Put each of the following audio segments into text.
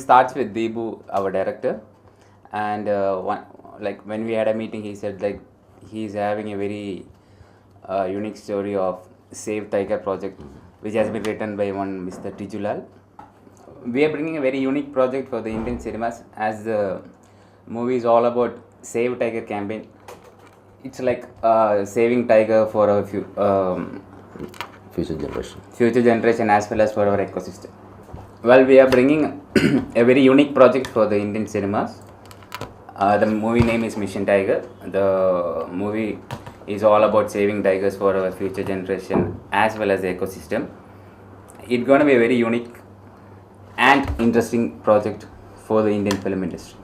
starts with Deepu, our director, and when we had a meeting, he said like he's having a very unique story of Save Tiger project, which has been written by one Mr. Tijulal. We are bringing a very unique project for the Indian cinemas, as the movie is all about Save Tiger campaign. It's like saving tiger for a future generation as well as for our ecosystem. Well, we are bringing a very unique project for the Indian cinemas. The movie name is Mission Tiger. The movie is all about saving tigers for our future generation as well as the ecosystem. It's going to be a very unique and interesting project for the Indian film industry.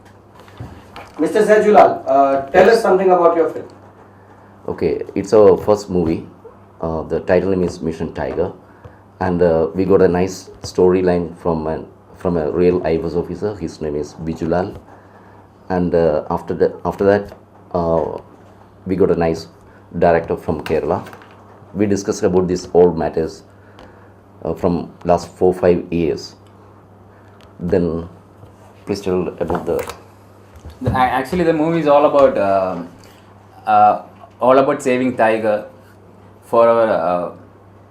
Mr. Tijulal, tell us something about your film. Okay, it's our first movie. The title name is Mission Tiger, and we got a nice storyline from a real IAS officer. His name is Bijulal, and after that, we got a nice director from Kerala. We discussed about these old matters from last 4-5 years. Then, please tell about Actually, the movie is all about saving tiger for our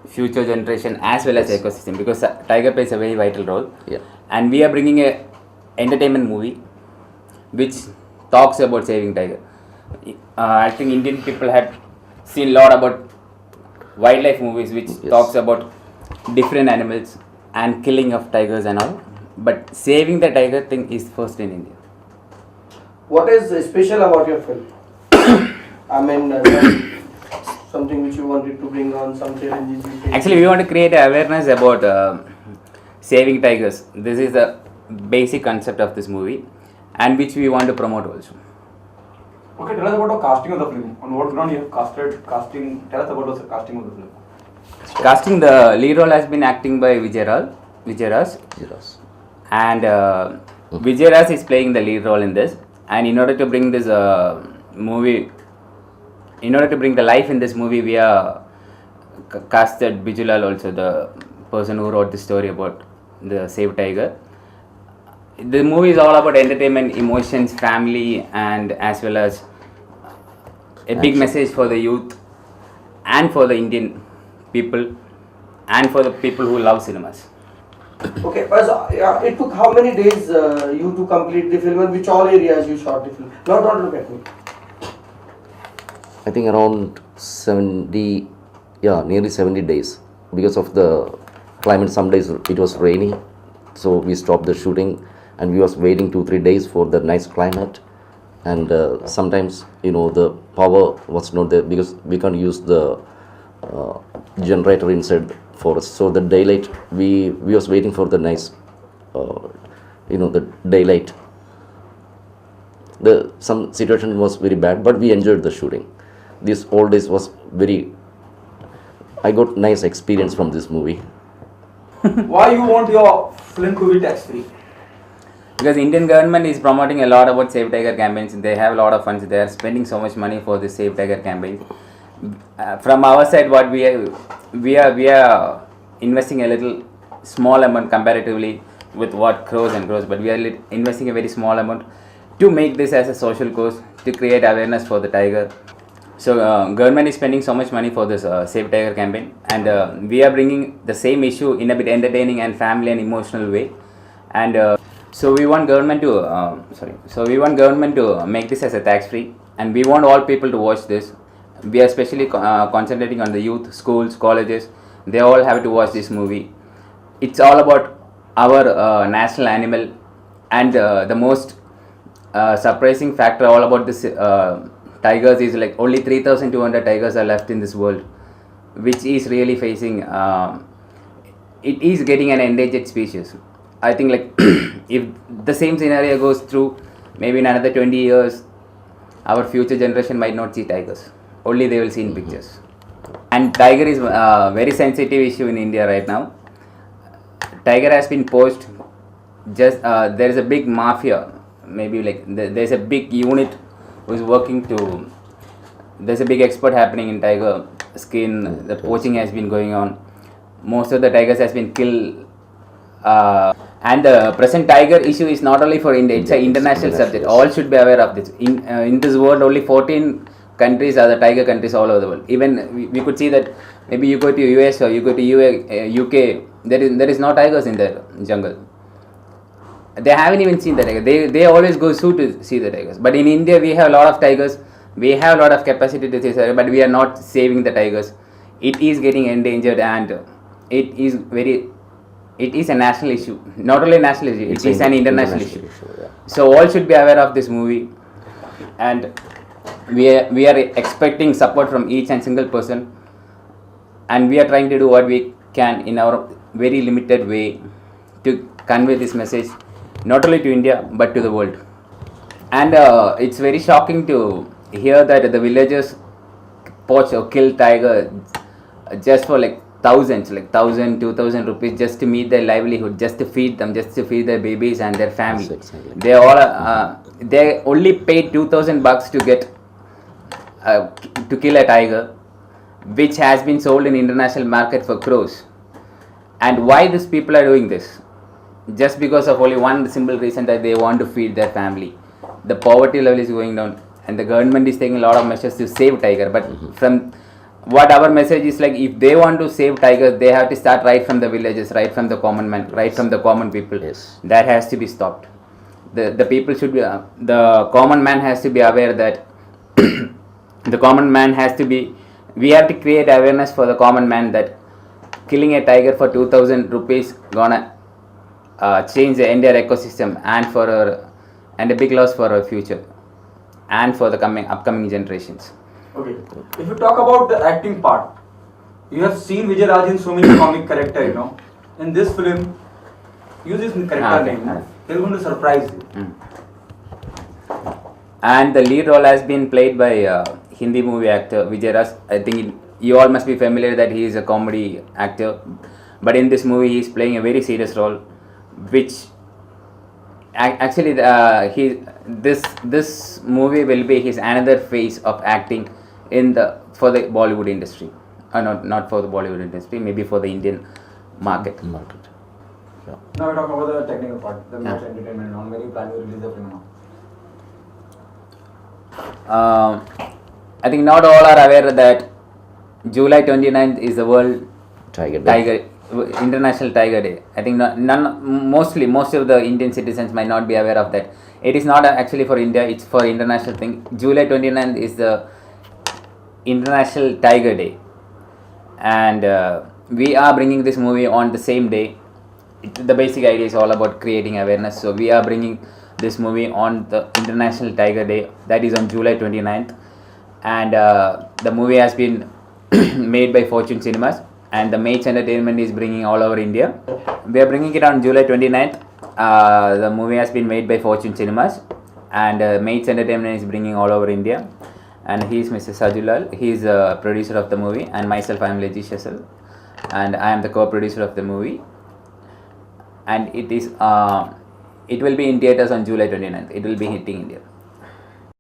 future generation as well as ecosystem, because tiger plays a very vital role. Yeah. And we are bringing a entertainment movie which talks about saving tiger. I think Indian people had seen a lot about wildlife movies which talks about different animals and killing of tigers and all, but saving the tiger thing is first in India. What is special about your film? I mean, something which you wanted to bring on, some challenges you faced? Actually, we want to create awareness about saving tigers. This is the basic concept of this movie, and which we want to promote also. Okay, tell us about the casting of the film. On what ground you have casting? Tell us about the casting of the film. Casting, the lead role has been acting by Vijay Raj, and Vijay Raj is playing the lead role in this. And in order to bring this movie, in order to bring the life in this movie, we are casted Bijulal also, the person who wrote the story about the Save Tiger. The movie is all about entertainment, emotions, family, and as well as a big message for the youth and for the Indian people and for the people who love cinemas. Okay, so it took how many days you to complete the film, and which all areas you shot the film? Don't look at me. I think around 70, nearly 70 days. Because of the climate, some days it was rainy, so we stopped the shooting, and we was waiting 2-3 days for the nice climate. And sometimes, the power was not there because we can't use the generator inside forest. So the daylight, we was waiting for the nice, the daylight. Some situation was very bad, but we enjoyed the shooting. This all days was I got nice experience from this movie. Why you want your film to be tax free? Because Indian government is promoting a lot about Save Tiger campaigns. They have a lot of funds. They are spending so much money for this Save Tiger campaign. From our side, what we are investing a little small amount comparatively with what grows and grows, but we are investing a very small amount to make this as a social cause, to create awareness for the tiger. So government is spending so much money for this Save Tiger campaign, and we are bringing the same issue in a bit entertaining and family and emotional way. And so we want government to make this as a tax free, and we want all people to watch this. We are especially concentrating on the youth, schools, colleges. They all have to watch this movie. It's all about our national animal, and the most surprising factor all about this tigers is like only 3,200 tigers are left in this world, which is really facing, it is getting an endangered species. I think like if the same scenario goes through, maybe in another 20 years, our future generation might not see tigers. Only they will see in pictures. And tiger is a very sensitive issue in India right now. Tiger has been poached. There is a big mafia. Maybe like there's a big unit who is working to. There's a big export happening in tiger skin. The poaching has been going on. Most of the tigers has been killed. And the present tiger issue is not only for India, it's an international subject. All should be aware of this. In this world, only 14 countries are the tiger countries all over the world. Even we could see that maybe you go to US or you go to UK, there is no tigers in the jungle. They haven't even seen the tiger. They always go zoo to see the tigers. But in India, we have a lot of tigers. We have a lot of capacity to see tigers, but we are not saving the tigers. It is getting endangered, and it is a national issue. Not only a national issue, it is an international issue. Yeah. So all should be aware of this movie, and we are expecting support from each and single person, and we are trying to do what we can in our very limited way to convey this message, not only to India but to the world. And it's very shocking to hear that the villagers poach or kill tiger just for like thousands, like 1,000, 2,000 rupees, just to meet their livelihood, just to feed them, just to feed their babies and their family. Yes, exactly. They only paid $2,000 to get to kill a tiger, which has been sold in international market for crores. And why these people are doing this? Just because of only one simple reason, that they want to feed their family. The poverty level is going down, and the government is taking a lot of measures to save tiger. But from what our message is, like, if they want to save tigers, they have to start right from the villages, right from the common man, right from the common people. Yes. That has to be stopped. The people should be, the common man has to be aware that the common man has to be, we have to create awareness for the common man that killing a tiger for 2,000 rupees gonna change the entire ecosystem, and a big loss for our future and for the upcoming generations. Okay. If you talk about the acting part, you have seen Vijay Raj in so many comic character, you know. In this film, use his character name. They're going to surprise you. And the lead role has been played by Hindi movie actor Vijay Raj. I think you all must be familiar that he is a comedy actor, but in this movie he is playing a very serious role, which actually this movie will be his another phase of acting for the Bollywood industry, not for the Bollywood industry, maybe for the Indian market. Yeah. Now we talk about the technical part, the match entertainment and all. When you plan to release the film now? I think not all are aware that July 29th is the World International Tiger Day. I think most of the Indian citizens might not be aware of that. It is not actually for India, it's for international thing. July 29th is the International Tiger Day, and we are bringing this movie on the same day. The basic idea is all about creating awareness, so we are bringing this movie on the International Tiger Day, that is on July 29th, and the movie has been made by Fortune Cinemas, and the Mates Entertainment is bringing all over India. We are bringing it on July 29th. The movie has been made by Fortune Cinemas, and Mates Entertainment is bringing all over India, and he is Mr. Sajulal. He is a producer of the movie, and myself, I am Leji Shesal, and I am the co-producer of the movie, and it will be in theaters on July 29th. It will be hitting India.